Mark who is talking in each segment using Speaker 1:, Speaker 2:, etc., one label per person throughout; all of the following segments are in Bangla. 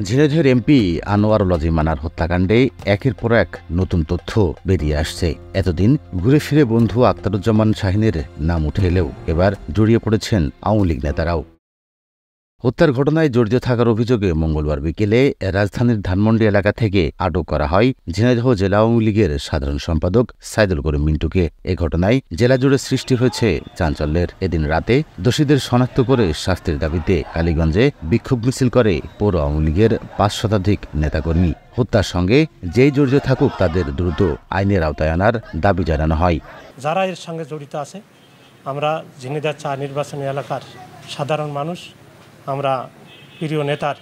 Speaker 1: ঝিনাইদহের এমপি আনোয়ারুল আজিম মান্নার হত্যাকাণ্ডে একের পর এক নতুন তথ্য বেরিয়ে আসছে। এতদিন ঘুরে ফিরে বন্ধু আখতারুজ্জামান শাহীনের নাম উঠে এলেও এবার জড়িয়ে পড়েছেন আওয়ামী লীগ নেতারাও। হত্যার ঘটনায় জড়িত থাকার অভিযোগে মঙ্গলবার বিকেলে রাজধানীর ধানমন্ডি এলাকা থেকে আটক করা হয় ঝিনাইদহ জেলা আওয়ামী লীগের সাধারণ সম্পাদক সাইদুল করিম মিন্টুকে। এ ঘটনায় জেলা জুড়ে সৃষ্টি হয়েছে চাঞ্চল্যের। এদিন রাতে দোষীদের শনাক্ত করে শাস্তির দাবিতে কালীগঞ্জে বিক্ষোভ মিছিল করে পৌর আওয়ামী লীগের ৫ শতাধিক নেতাকর্মী। হত্যার সঙ্গে যেই জড়িত থাকুক তাদের দ্রুত আইনের আওতায় আনার দাবি জানানো হয়।
Speaker 2: যারা এর সঙ্গে জড়িত আছে, আমরা ঝিনাইদহ ৪ নির্বাচনী এলাকার সাধারণ মানুষ, আমরা প্রিয় নেতার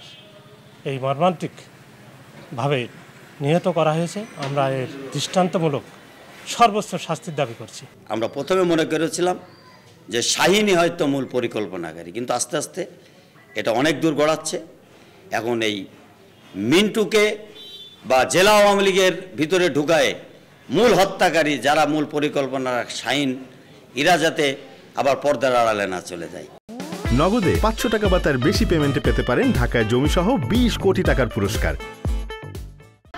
Speaker 2: এই মর্মান্তিকভাবে নিহত করা হয়েছে, আমরা এর দৃষ্টান্তমূলক সর্বোচ্চ শাস্তির দাবি করছি।
Speaker 3: আমরা প্রথমে মনে করেছিলাম যে শাহীনই হয়তো মূল পরিকল্পনাকারী, কিন্তু আস্তে আস্তে এটা অনেক দূর গড়াচ্ছে। এখন এই মিন্টুকে বা জেলা আওয়ামী লীগের ভিতরে ঢুকায়ে মূল হত্যাকারী যারা মূল পরিকল্পনার শাহীন, এরা যাতে আবার পর্দার আড়ালে না চলে যায়।
Speaker 4: নগদে ৫০০ টাকা বা তার বেশি পেমেন্টে পেতে পারেন ঢাকায় জমিসহ ২০ কোটি টাকার পুরস্কার।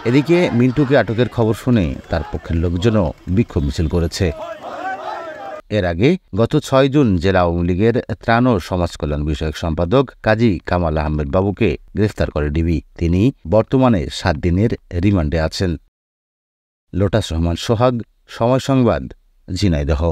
Speaker 1: এদিকে মিন্টুকে আটকের খবর শুনে তার পক্ষের লোকজনও বিক্ষোভ মিছিল করেছে। এর আগে গত ৬ জুন জেলা আওয়ামী লীগের ত্রাণ ও সমাজ কল্যাণ বিষয়ক সম্পাদক কাজী কামাল আহমেদ বাবুকে গ্রেফতার করে ডিবি। তিনি বর্তমানে ৭ দিনের রিমান্ডে আছেন। লোটাস রহমান সোহাগ, সময় সংবাদ, ঝিনাইদহ।